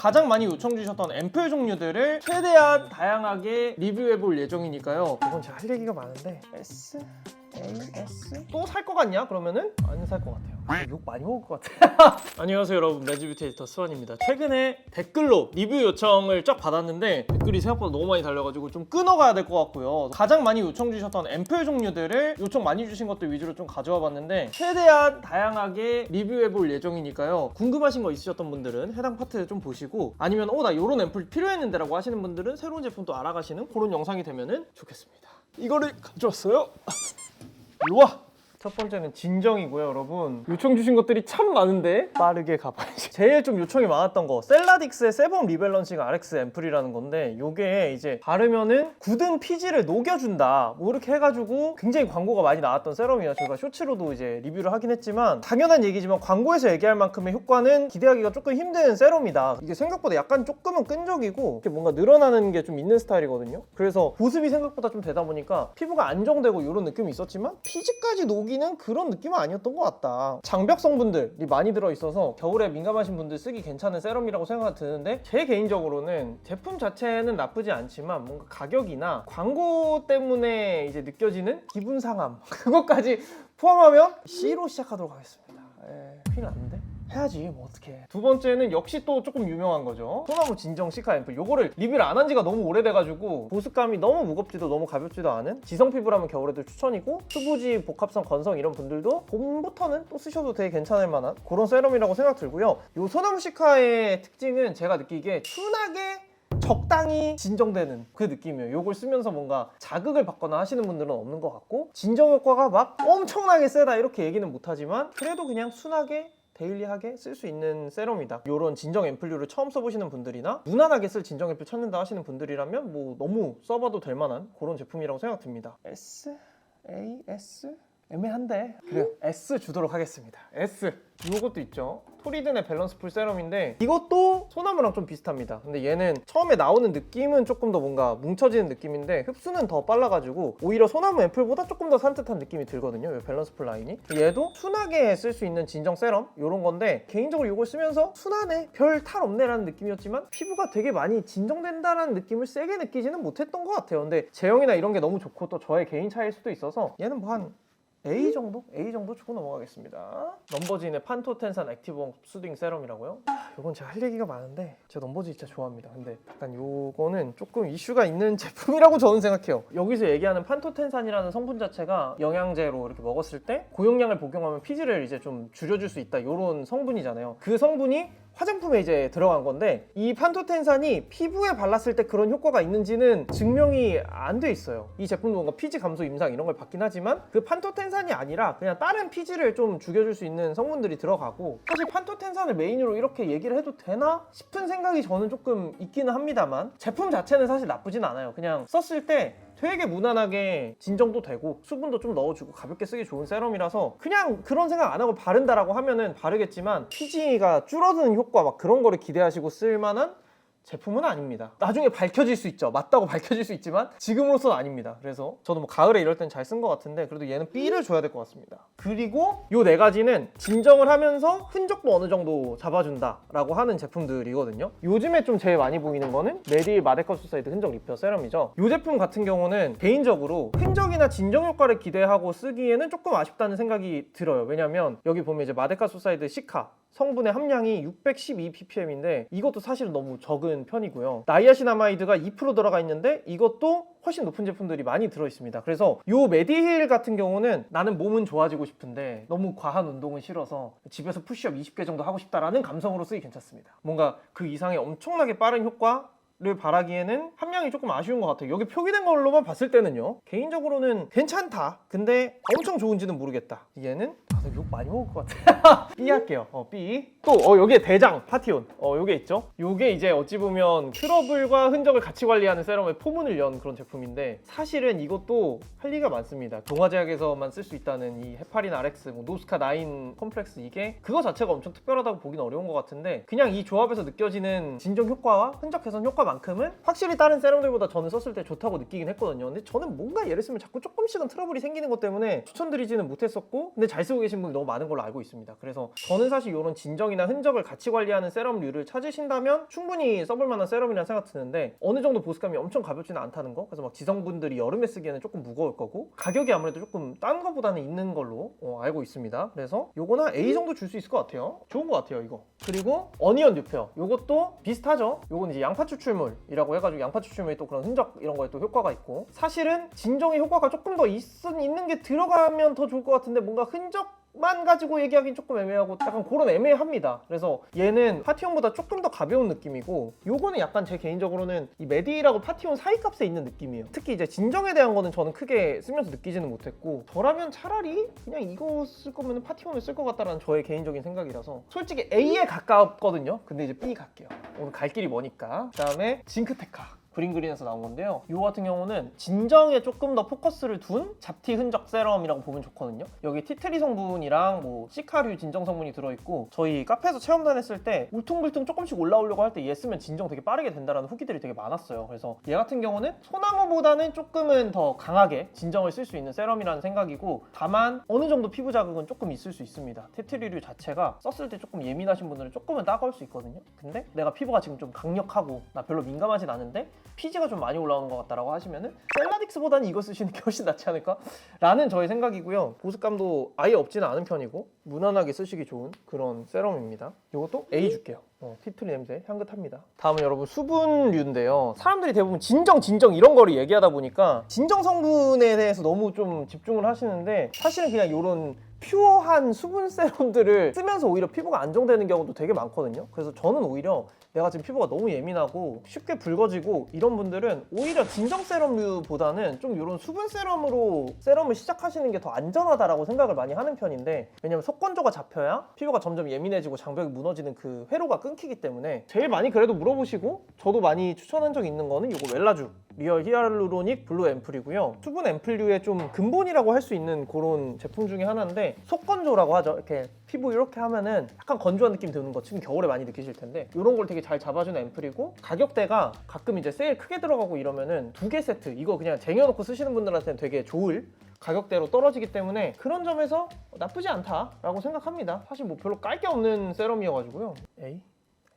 가장 많이 요청 주셨던 앰플 종류들을 최대한 다양하게 리뷰해 볼 예정이니까요. 이건 제가 할 얘기가 많은데 S, AS 또 살 것 같냐? 그러면은 안 살 것 같아요. 욕 많이 먹을 것 같아요. 안녕하세요 여러분, 매즈뷰티 에디터 스완입니다. 최근에 댓글로 리뷰 요청을 쫙 받았는데 댓글이 생각보다 너무 많이 달려가지고 좀 끊어가야 될 것 같고요. 가장 많이 요청 주셨던 앰플 종류들을 요청 많이 주신 것들 위주로 좀 가져와 봤는데 최대한 다양하게 리뷰해 볼 예정이니까요. 궁금하신 거 있으셨던 분들은 해당 파트 좀 보시고, 아니면 나 요런 앰플 필요했는데 라고 하시는 분들은 새로운 제품 또 알아가시는 그런 영상이 되면은 좋겠습니다. 이거를 가져왔어요. 일로와! 첫 번째는 진정이고요, 여러분. 요청 주신 것들이 참 많은데 빠르게 가봐야지. 제일 좀 요청이 많았던 거, 셀라딕스의 세범 리밸런싱 RX 앰플이라는 건데, 요게 이제 바르면은 굳은 피지를 녹여준다 뭐 이렇게 해가지고 굉장히 광고가 많이 나왔던 세럼이에요. 저희가 쇼츠로도 이제 리뷰를 하긴 했지만 당연한 얘기지만 광고에서 얘기할 만큼의 효과는 기대하기가 조금 힘든 세럼이다. 이게 생각보다 약간 조금은 끈적이고 이렇게 뭔가 늘어나는 게 좀 있는 스타일이거든요. 그래서 보습이 생각보다 좀 되다 보니까 피부가 안정되고 이런 느낌이 있었지만 피지까지 녹이는 그런 느낌은 아니었던 것 같다. 장벽 성분들이 많이 들어있어서 겨울에 민감하신 분들 쓰기 괜찮은 세럼이라고 생각이 드는데, 제 개인적으로는 제품 자체는 나쁘지 않지만 뭔가 가격이나 광고 때문에 이제 느껴지는 기분 상함 그것까지 포함하면 C로 시작하도록 하겠습니다. 큰일 났는데? 해야지 뭐 어떡해. 두 번째는 역시 또 조금 유명한 거죠. 소나무 진정 시카 앰플. 요거를 리뷰를 안 한 지가 너무 오래돼가지고 보습감이 너무 무겁지도 너무 가볍지도 않은, 지성 피부라면 겨울에도 추천이고, 수부지, 복합성, 건성 이런 분들도 봄부터는 또 쓰셔도 되게 괜찮을 만한 그런 세럼이라고 생각 들고요. 요 소나무 시카의 특징은 제가 느끼기에 순하게 적당히 진정되는 그 느낌이에요. 요걸 쓰면서 뭔가 자극을 받거나 하시는 분들은 없는 것 같고, 진정 효과가 막 엄청나게 세다 이렇게 얘기는 못하지만 그래도 그냥 순하게 데일리하게 쓸 수 있는 세럼이다. 이런 진정 앰플류를 처음 써보시는 분들이나 무난하게 쓸 진정 앰플 찾는다 하시는 분들이라면 뭐 너무 써봐도 될 만한 그런 제품이라고 생각됩니다. S, A, S? 애매한데 그래요. S 주도록 하겠습니다. S. 이것도 있죠. 토리든의 밸런스 풀 세럼인데 이것도 소나무랑 좀 비슷합니다. 근데 얘는 처음에 나오는 느낌은 조금 더 뭔가 뭉쳐지는 느낌인데 흡수는 더 빨라가지고 오히려 소나무 앰플보다 조금 더 산뜻한 느낌이 들거든요. 이 밸런스 풀 라인이. 얘도 순하게 쓸 수 있는 진정 세럼 이런 건데, 개인적으로 이걸 쓰면서 순하네, 별 탈 없네 라는 느낌이었지만 피부가 되게 많이 진정된다라는 느낌을 세게 느끼지는 못했던 것 같아요. 근데 제형이나 이런 게 너무 좋고 또 저의 개인 차이일 수도 있어서 얘는 뭐 한 A 정도? A 정도 주고 넘어가겠습니다. 넘버진의 판토텐산 액티브 수딩 세럼이라고요? 이건 제가 할 얘기가 많은데 제가 넘버진 진짜 좋아합니다. 근데 약간 요거는 조금 이슈가 있는 제품이라고 저는 생각해요. 여기서 얘기하는 판토텐산이라는 성분 자체가 영양제로 이렇게 먹었을 때 고용량을 복용하면 피지를 이제 좀 줄여줄 수 있다, 요런 성분이잖아요. 그 성분이 화장품에 이제 들어간 건데, 이 판토텐산이 피부에 발랐을 때 그런 효과가 있는지는 증명이 안 돼 있어요. 이 제품도 뭔가 피지 감소 임상 이런 걸 받긴 하지만 그 판토텐산이 아니라 그냥 다른 피지를 좀 죽여줄 수 있는 성분들이 들어가고, 사실 판토텐산을 메인으로 이렇게 얘기를 해도 되나 싶은 생각이 저는 조금 있기는 합니다만, 제품 자체는 사실 나쁘진 않아요. 그냥 썼을 때 되게 무난하게 진정도 되고 수분도 좀 넣어주고 가볍게 쓰기 좋은 세럼이라서 그냥 그런 생각 안 하고 바른다라고 하면은 바르겠지만 피지가 줄어드는 효과 막 그런 거를 기대하시고 쓸만한 제품은 아닙니다. 나중에 밝혀질 수 있죠. 맞다고 밝혀질 수 있지만 지금으로서는 아닙니다. 그래서 저도 뭐 가을에 이럴 땐 잘 쓴 것 같은데 그래도 얘는 B를 줘야 될 것 같습니다. 그리고 요 네 가지는 진정을 하면서 흔적도 어느 정도 잡아준다 라고 하는 제품들이거든요. 요즘에 좀 제일 많이 보이는 거는 메디 마데카 소사이드 흔적 리페어 세럼이죠. 이 제품 같은 경우는 개인적으로 흔적이나 진정 효과를 기대하고 쓰기에는 조금 아쉽다는 생각이 들어요. 왜냐면 여기 보면 이제 마데카 소사이드 시카 성분의 함량이 612ppm인데 이것도 사실은 너무 적은 편이고요. 나이아신아마이드가 2% 들어가 있는데 이것도 훨씬 높은 제품들이 많이 들어있습니다. 그래서 요 메디힐 같은 경우는 나는 몸은 좋아지고 싶은데 너무 과한 운동은 싫어서 집에서 푸시업 20개 정도 하고 싶다라는 감성으로 쓰기 괜찮습니다. 뭔가 그 이상의 엄청나게 빠른 효과 를 바라기에는 함량이 조금 아쉬운 것 같아요. 여기 표기된 걸로만 봤을 때는요, 개인적으로는 괜찮다, 근데 엄청 좋은지는 모르겠다. 얘는 욕 많이 먹을 것 같아. B 할게요. B. 또 여기에 대장 파티온 요게 있죠. 요게 이제 어찌 보면 트러블과 흔적을 같이 관리하는 세럼의 포문을 연 그런 제품인데, 사실은 이것도 할 얘기가 많습니다. 동화제약에서만 쓸 수 있다는 이 헤파린 RX, 뭐 노스카 9 컴플렉스, 이게 그거 자체가 엄청 특별하다고 보긴 어려운 것 같은데 그냥 이 조합에서 느껴지는 진정 효과와 흔적 개선 효과 효과만큼은 확실히 다른 세럼들보다 저는 썼을 때 좋다고 느끼긴 했거든요. 근데 저는 뭔가 얘를 쓰면 자꾸 조금씩은 트러블이 생기는 것 때문에 추천드리지는 못했었고, 근데 잘 쓰고 계신 분이 너무 많은 걸로 알고 있습니다. 그래서 저는 사실 이런 진정이나 흔적을 같이 관리하는 세럼류를 찾으신다면 충분히 써볼 만한 세럼이라는 생각 드는데, 어느 정도 보습감이 엄청 가볍지는 않다는 거. 그래서 막 지성분들이 여름에 쓰기에는 조금 무거울 거고, 가격이 아무래도 조금 딴 거보다는 있는 걸로 알고 있습니다. 그래서 요거는 A 정도 줄 수 있을 것 같아요. 좋은 것 같아요 이거. 그리고 어니언 뉴페어, 요것도 비슷하죠. 요건 이제 양파 추출물이라고 해가지고 양파 추출물이 또 그런 흔적 이런 거에 또 효과가 있고, 사실은 진정의 효과가 조금 더 있는 게 들어가면 더 좋을 것 같은데, 뭔가 흔적만 가지고 얘기하기는 조금 애매하고 약간 그런 애매합니다. 그래서 얘는 파티온보다 조금 더 가벼운 느낌이고, 요거는 약간 제 개인적으로는 이 메디라고 파티온 사이값에 있는 느낌이에요. 특히 이제 진정에 대한 거는 저는 크게 쓰면서 느끼지는 못했고, 저라면 차라리 그냥 이거 쓸 거면 파티온을 쓸 것 같다라는 저의 개인적인 생각이라서 솔직히 A에 가깝거든요. 근데 이제 B 갈게요. 오늘 갈 길이 머니까. 그 다음에 징크테카 그린에서 나온 건데요. 이거 같은 경우는 진정에 조금 더 포커스를 둔 잡티 흔적 세럼이라고 보면 좋거든요. 여기 티트리 성분이랑 뭐 시카류 진정 성분이 들어있고, 저희 카페에서 체험단 했을 때 울퉁불퉁 조금씩 올라오려고 할 때 얘 쓰면 진정 되게 빠르게 된다라는 후기들이 되게 많았어요. 그래서 얘 같은 경우는 소나무보다는 조금은 더 강하게 진정을 쓸 수 있는 세럼이라는 생각이고, 다만 어느 정도 피부 자극은 조금 있을 수 있습니다. 티트리류 자체가 썼을 때 조금 예민하신 분들은 조금은 따가울 수 있거든요. 근데 내가 피부가 지금 좀 강력하고 나 별로 민감하진 않은데 피지가 좀 많이 올라오는 것 같다라고 하시면은 셀라딕스보다는 이거 쓰시는 게 훨씬 낫지 않을까? 라는 저의 생각이고요. 보습감도 아예 없지는 않은 편이고 무난하게 쓰시기 좋은 그런 세럼입니다. 이것도 A 줄게요. 티트리 냄새 향긋합니다. 다음은 여러분 수분류인데요. 사람들이 대부분 진정 이런 거를 얘기하다 보니까 진정 성분에 대해서 너무 좀 집중을 하시는데, 사실은 그냥 이런 퓨어한 수분 세럼들을 쓰면서 오히려 피부가 안정되는 경우도 되게 많거든요. 그래서 저는 오히려 내가 지금 피부가 너무 예민하고 쉽게 붉어지고 이런 분들은 오히려 진정 세럼류보다는 좀 이런 수분 세럼으로 세럼을 시작하시는 게 더 안전하다라고 생각을 많이 하는 편인데, 왜냐면 속건조가 잡혀야 피부가 점점 예민해지고 장벽이 무너지는 그 회로가 끊기기 때문에 제일 많이 그래도 물어보시고 저도 많이 추천한 적이 있는 거는 이거 웰라쥬 리얼 히알루로닉 블루 앰플이고요. 수분 앰플류의 좀 근본이라고 할 수 있는 그런 제품 중에 하나인데, 속건조라고 하죠. 이렇게 피부 이렇게 하면은 약간 건조한 느낌 드는 거 지금 겨울에 많이 느끼실 텐데, 이런 걸 되게 잘 잡아주는 앰플이고, 가격대가 가끔 이제 세일 크게 들어가고 이러면은 2개 세트, 이거 그냥 쟁여놓고 쓰시는 분들한테는 되게 좋을 가격대로 떨어지기 때문에 그런 점에서 나쁘지 않다라고 생각합니다. 사실 뭐 별로 깔 게 없는 세럼이어가지고요. A,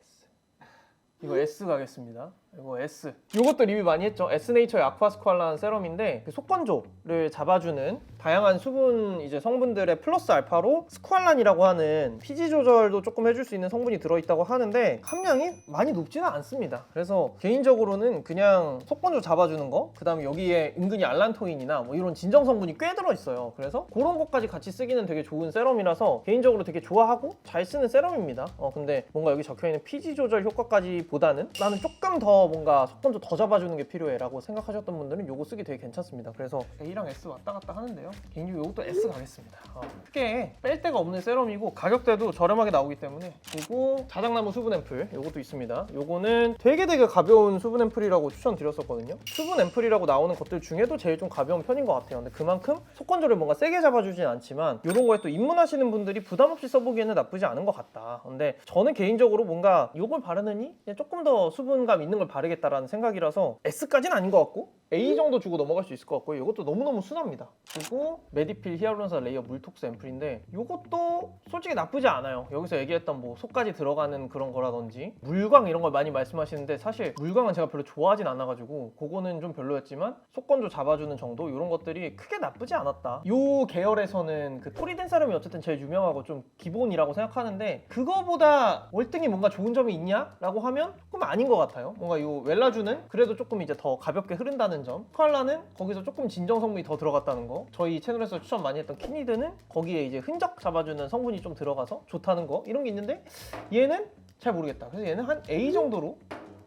S. 이거 S 가겠습니다. 이거 S. 이것도 리뷰 많이 했죠. 에스네이처의 아쿠아스쿠알라는 세럼인데, 그 속건조를 잡아주는 다양한 수분 이제 성분들의 플러스 알파로 스쿠알란이라고 하는 피지 조절도 조금 해줄 수 있는 성분이 들어있다고 하는데 함량이 많이 높지는 않습니다. 그래서 개인적으로는 그냥 속건조 잡아주는 거, 그 다음에 여기에 은근히 알란토인이나 뭐 이런 진정 성분이 꽤 들어있어요. 그래서 그런 것까지 같이 쓰기는 되게 좋은 세럼이라서 개인적으로 되게 좋아하고 잘 쓰는 세럼입니다. 근데 뭔가 여기 적혀있는 피지 조절 효과까지 보다는 나는 조금 더 뭔가 속건조 더 잡아주는 게 필요해 라고 생각하셨던 분들은 요거 쓰기 되게 괜찮습니다. 그래서 A랑 S 왔다 갔다 하는데요. 개인적으로 요것도 S 가겠습니다. 크게 뺄 데가 없는 세럼이고 가격대도 저렴하게 나오기 때문에. 그리고 자작나무 수분 앰플 요것도 있습니다. 요거는 되게 가벼운 수분 앰플이라고 추천드렸었거든요. 수분 앰플이라고 나오는 것들 중에도 제일 좀 가벼운 편인 것 같아요. 근데 그만큼 속건조를 뭔가 세게 잡아주진 않지만 이런 거에 또 입문하시는 분들이 부담 없이 써보기에는 나쁘지 않은 것 같다. 근데 저는 개인적으로 뭔가 요걸 바르느니 그냥 조금 더 수분감 있는 걸 바르겠다라는 생각이라서 S까지는 아닌 것 같고 A 정도 주고 넘어갈 수 있을 것 같고요. 이것도 너무너무 순합니다. 그리고 메디필 히알루론산 레이어 물톡스 앰플인데 이것도 솔직히 나쁘지 않아요. 여기서 얘기했던 뭐 속까지 들어가는 그런 거라든지 물광 이런 걸 많이 말씀하시는데, 사실 물광은 제가 별로 좋아하진 않아가지고 그거는 좀 별로였지만 속건조 잡아주는 정도 이런 것들이 크게 나쁘지 않았다. 이 계열에서는 그 토리덴 세럼이 어쨌든 제일 유명하고 좀 기본이라고 생각하는데, 그거보다 월등히 뭔가 좋은 점이 있냐? 라고 하면 조금 아닌 것 같아요. 뭔가 이 웰라주는 그래도 조금 이제 더 가볍게 흐른다는 점, 스쿠알라는 거기서 조금 진정 성분이 더 들어갔다는 거, 저희 채널에서 추천 많이 했던 키니드는 거기에 이제 흔적 잡아주는 성분이 좀 들어가서 좋다는 거, 이런 게 있는데 얘는 잘 모르겠다. 그래서 얘는 한 A 정도로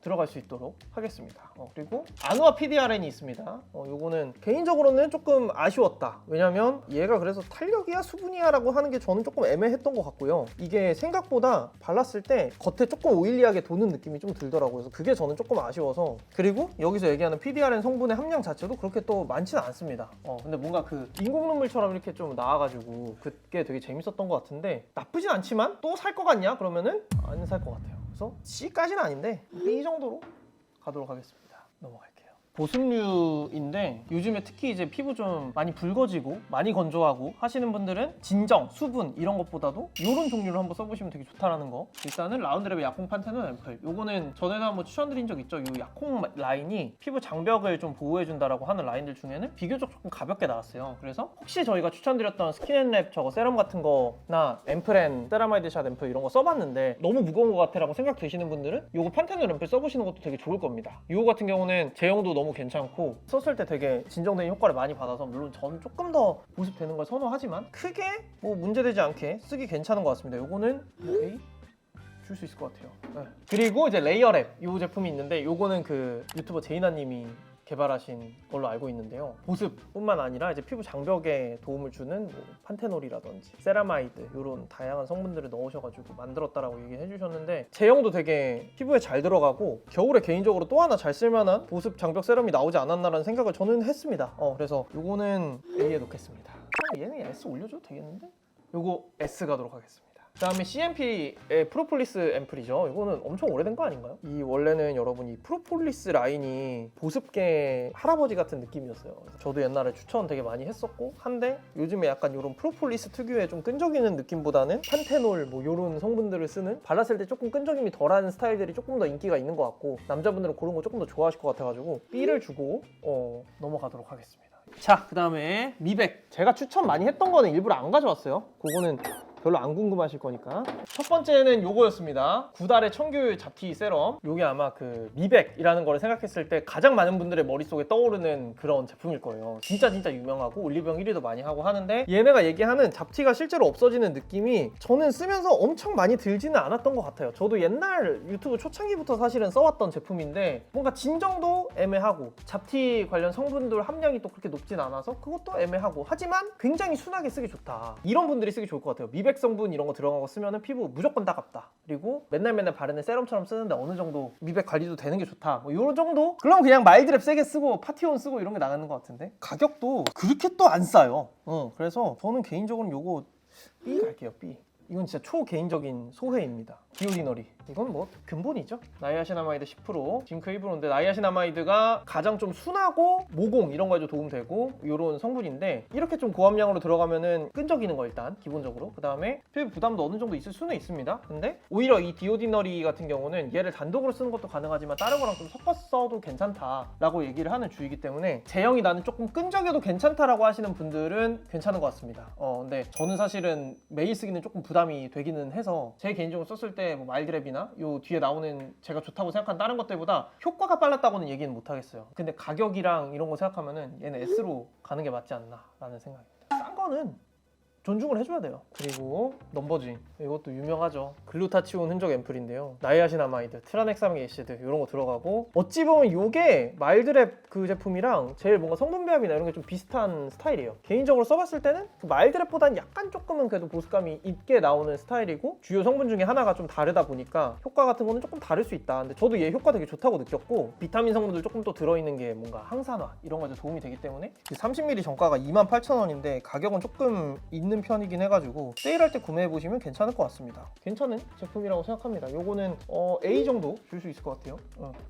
들어갈 수 있도록 하겠습니다. 그리고 아누아 PDRN이 있습니다. 요거는 개인적으로는 조금 아쉬웠다. 왜냐면 얘가 그래서 탄력이야 수분이야 라고 하는 게 저는 조금 애매했던 것 같고요. 이게 생각보다 발랐을 때 겉에 조금 오일리하게 도는 느낌이 좀 들더라고요. 그래서 그게 저는 조금 아쉬워서. 그리고 여기서 얘기하는 PDRN 성분의 함량 자체도 그렇게 또 많지는 않습니다. 근데 뭔가 그 인공 눈물처럼 이렇게 좀 나와가지고 그게 되게 재밌었던 것 같은데, 나쁘진 않지만 또 살 것 같냐? 그러면은 안 살 것 같아요. 그래서 C까지는 아닌데 B 정도로 가도록 하겠습니다. 넘어갈게요. 보습류인데 요즘에 특히 이제 피부 좀 많이 붉어지고 많이 건조하고 하시는 분들은 진정, 수분 이런 것보다도 이런 종류를 한번 써보시면 되게 좋다라는 거. 일단은 라운드랩의 약콩 판테놀 앰플. 요거는 전에도 한번 추천드린 적 있죠. 이 약콩 라인이 피부 장벽을 좀 보호해준다라고 하는 라인들 중에는 비교적 조금 가볍게 나왔어요. 그래서 혹시 저희가 추천드렸던 스킨앤랩 저거 세럼 같은 거나 앰플앤 세라마이드 샷 앰플 이런 거 써봤는데 너무 무거운 것 같아라고 생각 드시는 분들은 요거 판테놀 앰플 써보시는 것도 되게 좋을 겁니다. 요거 같은 경우는 제형도 너무 괜찮고 썼을 때 되게 진정된 효과를 많이 받아서 물론 저는 조금 더 보습되는 걸 선호하지만 크게 뭐 문제되지 않게 쓰기 괜찮은 것 같습니다. 요거는 A 줄 수 있을 것 같아요. 네. 그리고 이제 레이어랩 이 제품이 있는데 요거는 그 유튜버 제이나님이 개발하신 걸로 알고 있는데요. 보습뿐만 아니라 이제 피부 장벽에 도움을 주는 뭐 판테놀이라든지 세라마이드 이런 다양한 성분들을 넣으셔가지고 만들었다라고 얘기해 주셨는데 제형도 되게 피부에 잘 들어가고 겨울에 개인적으로 또 하나 잘 쓸만한 보습 장벽 세럼이 나오지 않았나라는 생각을 저는 했습니다. 그래서 요거는 A에 놓겠습니다. 얘는 S 올려줘도 되겠는데? 요거 S 가도록 하겠습니다. 그 다음에 CMP의 프로폴리스 앰플이죠. 이거는 엄청 오래된 거 아닌가요? 이 원래는 여러분 이 프로폴리스 라인이 보습계 할아버지 같은 느낌이었어요. 그래서 저도 옛날에 추천 되게 많이 했었고 한데 요즘에 약간 이런 프로폴리스 특유의 좀 끈적이는 느낌보다는 판테놀 뭐 이런 성분들을 쓰는 발랐을 때 조금 끈적임이 덜한 스타일들이 조금 더 인기가 있는 것 같고 남자분들은 그런 거 조금 더 좋아하실 것 같아가지고 B를 주고 넘어가도록 하겠습니다. 자, 그 다음에 미백. 제가 추천 많이 했던 거는 일부러 안 가져왔어요. 그거는 별로 안 궁금하실 거니까. 첫 번째는 요거였습니다. 구달의 청귤 잡티 세럼. 요게 아마 그 미백이라는 거를 생각했을 때 가장 많은 분들의 머릿속에 떠오르는 그런 제품일 거예요. 진짜 유명하고 올리브영 1위도 많이 하고 하는데 얘네가 얘기하는 잡티가 실제로 없어지는 느낌이 저는 쓰면서 엄청 많이 들지는 않았던 것 같아요. 저도 옛날 유튜브 초창기부터 사실은 써왔던 제품인데 뭔가 진정도 애매하고 잡티 관련 성분들 함량이 또 그렇게 높진 않아서 그것도 애매하고 하지만 굉장히 순하게 쓰기 좋다. 이런 분들이 쓰기 좋을 것 같아요. 미백 성분 이런 거 들어간 거 쓰면은 피부 무조건 따갑다. 그리고 맨날 바르는 세럼처럼 쓰는데 어느 정도 미백 관리도 되는 게 좋다. 뭐 이런 정도? 그럼 그냥 마일드랩 세게 쓰고 파티온 쓰고 이런 게 나가는 것 같은데 가격도 그렇게 또 안 싸요. 그래서 저는 개인적으로는 요거 B 갈게요. B. 이건 진짜 초개인적인 소회입니다. 디오디너리. 이건 뭐 근본이죠. 나이아신아마이드 10%, 징크 1%인데 나이아신아마이드가 가장 좀 순하고 모공 이런 거에도 도움되고 이런 성분인데 이렇게 좀 고함량으로 들어가면은 끈적이는 거 일단 기본적으로. 그 다음에 피부 부담도 어느 정도 있을 수는 있습니다. 근데 오히려 이 디오디너리 같은 경우는 얘를 단독으로 쓰는 것도 가능하지만 다른 거랑 좀 섞어서 써도 괜찮다라고 얘기를 하는 주의이기 때문에 제형이 나는 조금 끈적여도 괜찮다라고 하시는 분들은 괜찮은 것 같습니다. 근데 저는 사실은 매일 쓰기는 조금 부담이 되기는 해서 제 개인적으로 썼을 때 뭐 마일드랩이나 요 뒤에 나오는 제가 좋다고 생각한 다른 것들보다 효과가 빨랐다고는 얘기는 못 하겠어요. 근데 가격이랑 이런 거 생각하면은 얘는 S로 가는 게 맞지 않나 라는 생각입니다. 싼 거는 존중을 해줘야 돼요. 그리고 넘버진 이것도 유명하죠. 글루타치온 흔적 앰플인데요. 나이아신아마이드, 트라넥사믹 애시드 이런 거 들어가고 어찌 보면 이게 마일드랩 그 제품이랑 제일 뭔가 성분 배합이나 이런 게 좀 비슷한 스타일이에요. 개인적으로 써봤을 때는 그 마일드랩보다는 약간 조금은 그래도 보습감이 있게 나오는 스타일이고 주요 성분 중에 하나가 좀 다르다 보니까 효과 같은 거는 조금 다를 수 있다. 근데 저도 얘 효과 되게 좋다고 느꼈고 비타민 성분들 조금 또 들어있는 게 뭔가 항산화 이런 거에 도움이 되기 때문에 30ml 정가가 28,000원인데 가격은 조금 있는 편이긴 해가지고 세일할 때 구매해보시면 괜찮을 것 같습니다. 괜찮은 제품이라고 생각합니다. 요거는 A 정도 줄 수 있을 것 같아요.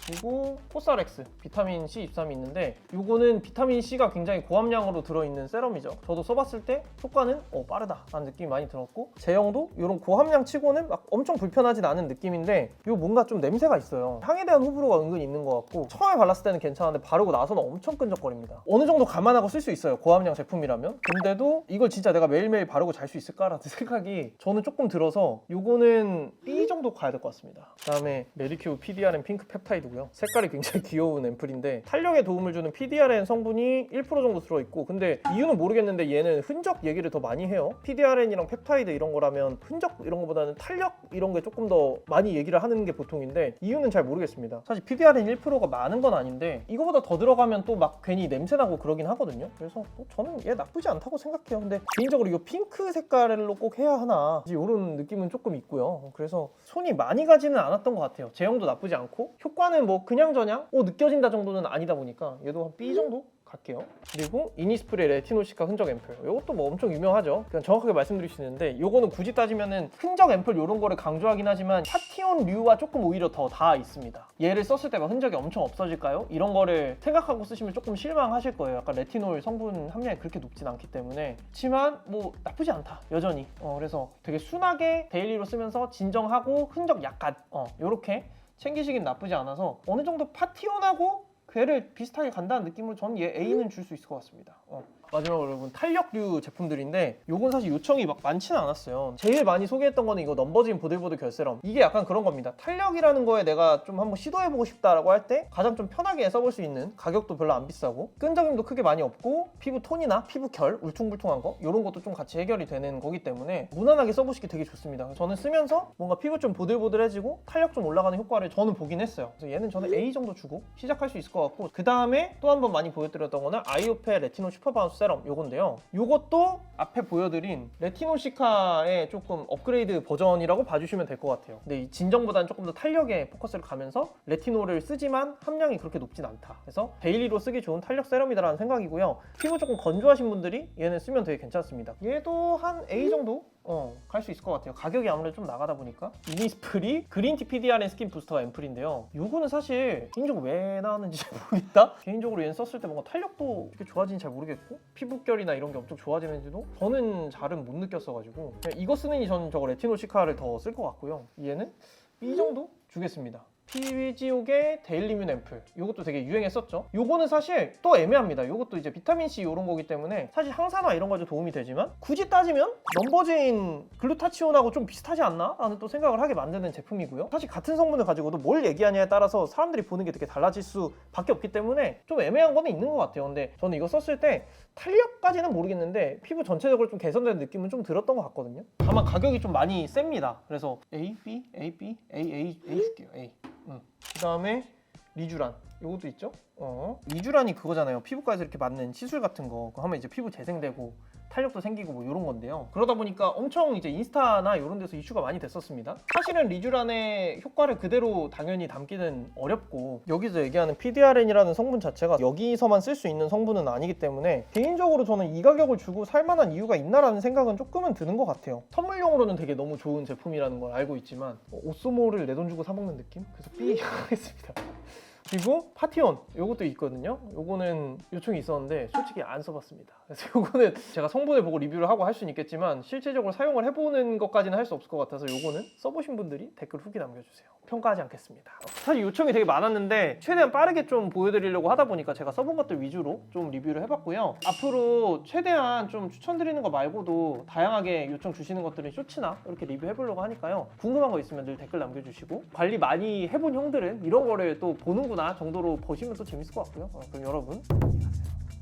그리고 코스알엑스 비타민 C 23이 있는데 요거는 비타민 C가 굉장히 고함량으로 들어있는 세럼이죠. 저도 써봤을 때 효과는 빠르다 라는 느낌이 많이 들었고 제형도 이런 고함량 치고는 막 엄청 불편하진 않은 느낌인데 요 뭔가 좀 냄새가 있어요. 향에 대한 호불호가 은근히 있는 것 같고 처음에 발랐을 때는 괜찮은데 바르고 나서는 엄청 끈적거립니다. 어느 정도 감안하고 쓸 수 있어요. 고함량 제품이라면. 근데도 이걸 진짜 내가 매일매일 바르고 잘 수 있을까라는 생각이 저는 조금 들어서 요거는 B 정도 가야 될 것 같습니다. 그 다음에 메디큐 PDRN 핑크 펩타이드고요. 색깔이 굉장히 귀여운 앰플인데 탄력에 도움을 주는 PDRN 성분이 1% 정도 들어있고 근데 이유는 모르겠는데 얘는 흔적 얘기를 더 많이 해요. PDRN이랑 펩타이드 이런 거라면 흔적 이런 거보다는 탄력 이런 게 조금 더 많이 얘기를 하는 게 보통인데 이유는 잘 모르겠습니다. 사실 PDRN 1%가 많은 건 아닌데 이거보다 더 들어가면 또 막 괜히 냄새나고 그러긴 하거든요. 그래서 저는 얘 나쁘지 않다고 생각해요. 근데 개인적으로 이 핑크 색깔로 꼭 해야 하나 이런 느낌은 조금 있고요. 그래서 손이 많이 가지는 않았던 것 같아요. 제형도 나쁘지 않고 효과는 뭐 그냥저냥 느껴진다 정도는 아니다 보니까 얘도 한 B 정도 갈게요. 그리고 이니스프리 레티노 시카 흔적 앰플. 이것도 뭐 엄청 유명하죠. 그냥 정확하게 말씀드릴 수 있는데 요거는 굳이 따지면은 흔적 앰플 이런 거를 강조하긴 하지만 파티온류와 조금 오히려 더 닿아 있습니다. 얘를 썼을 때 막 흔적이 엄청 없어질까요? 이런 거를 생각하고 쓰시면 조금 실망하실 거예요. 약간 레티놀 성분 함량이 그렇게 높진 않기 때문에. 그렇지만 뭐 나쁘지 않다 여전히. 그래서 되게 순하게 데일리로 쓰면서 진정하고 흔적 약간 요렇게 챙기시긴 나쁘지 않아서 어느 정도 파티온하고 걔를 비슷하게 간다는 느낌으로 저는 얘 A는 줄 수 있을 것 같습니다. 마지막으로 여러분 탄력류 제품들인데 요건 사실 요청이 막 많지는 않았어요. 제일 많이 소개했던 거는 이거 넘버진 보들보들 결세럼. 이게 약간 그런 겁니다. 탄력이라는 거에 내가 좀 한번 시도해보고 싶다라고 할 때 가장 좀 편하게 써볼 수 있는, 가격도 별로 안 비싸고 끈적임도 크게 많이 없고 피부 톤이나 피부 결, 울퉁불퉁한 거 이런 것도 좀 같이 해결이 되는 거기 때문에 무난하게 써보시기 되게 좋습니다. 저는 쓰면서 뭔가 피부 좀 보들보들해지고 탄력 좀 올라가는 효과를 저는 보긴 했어요. 그래서 얘는 저는 A 정도 주고 시작할 수 있을 것 같고, 그 다음에 또 한 번 많이 보여드렸던 거는 아이오페 레티노 슈퍼바운스 세럼 요건데요. 요것도 앞에 보여드린 레티노시카의 조금 업그레이드 버전이라고 봐주시면 될 것 같아요. 근데 이 진정보다는 조금 더 탄력에 포커스를 가면서 레티노를 쓰지만 함량이 그렇게 높진 않다. 그래서 데일리로 쓰기 좋은 탄력 세럼이다라는 생각이고요. 피부 조금 건조하신 분들이 얘는 쓰면 되게 괜찮습니다. 얘도 한 A 정도? 갈 수 있을 것 같아요. 가격이 아무래도 좀 나가다 보니까. 이니스프리 그린티 PDRN 스킨 부스터 앰플인데요. 요거는 사실 개인적으로 왜 나왔는지 잘 모르겠다. 개인적으로 얘는 썼을 때 뭔가 탄력도 이렇게 좋아지는지 잘 모르겠고 피부결이나 이런 게 엄청 좋아지는지도 저는 잘은 못 느꼈어가지고 그냥 이거 쓰느니 저는 저거 레티노시카를 더 쓸 것 같고요. 얘는 B 정도 주겠습니다. 피지옥의 데일리뮨 앰플, 이것도 되게 유행했었죠. 요거는 사실 또 애매합니다. 요것도 이제 비타민C 이런 거기 때문에 사실 항산화 이런 거에 도움이 되지만 굳이 따지면 넘버제인 글루타치온하고 좀 비슷하지 않나? 라는 또 생각을 하게 만드는 제품이고요. 사실 같은 성분을 가지고도 뭘 얘기하냐에 따라서 사람들이 보는 게 되게 달라질 수밖에 없기 때문에 좀 애매한 거는 있는 것 같아요. 근데 저는 이거 썼을 때 탄력까지는 모르겠는데 피부 전체적으로 좀 개선되는 느낌은 좀 들었던 것 같거든요. 다만 가격이 좀 많이 셉니다. 그래서 A, B, A, B, A 줄게요. A. 그 다음에 리쥬란 이것도 있죠. 리쥬란이 그거잖아요. 피부과에서 이렇게 맞는 시술 같은 거 그거 하면 이제 피부 재생되고 탄력도 생기고 뭐 이런 건데요. 그러다 보니까 엄청 이제 인스타나 이런 데서 이슈가 많이 됐었습니다. 사실은 리쥬란의 효과를 그대로 당연히 담기는 어렵고 여기서 얘기하는 PDRN이라는 성분 자체가 여기서만 쓸 수 있는 성분은 아니기 때문에 개인적으로 저는 이 가격을 주고 살만한 이유가 있나라는 생각은 조금은 드는 것 같아요. 선물용으로는 되게 너무 좋은 제품이라는 걸 알고 있지만 오쏘모를 내 돈 주고 사 먹는 느낌? 그래서 B 하겠습니다. 그리고 파티온 요것도 있거든요. 요거는 요청이 있었는데 솔직히 안 써봤습니다. 그래서 요거는 제가 성분을 보고 리뷰를 하고 할 수는 있겠지만 실제적으로 사용을 해보는 것까지는 할 수 없을 것 같아서 요거는 써보신 분들이 댓글 후기 남겨주세요. 평가하지 않겠습니다. 사실 요청이 되게 많았는데 최대한 빠르게 좀 보여드리려고 하다 보니까 제가 써본 것들 위주로 좀 리뷰를 해봤고요. 앞으로 최대한 좀 추천드리는 거 말고도 다양하게 요청 주시는 것들은 쇼츠나 이렇게 리뷰해보려고 하니까요. 궁금한 거 있으면 늘 댓글 남겨주시고 관리 많이 해본 형들은 이런 거를 또 보는구나 정도로 보시면 또 재밌을 것 같고요. 그럼 여러분 안녕히 가세요.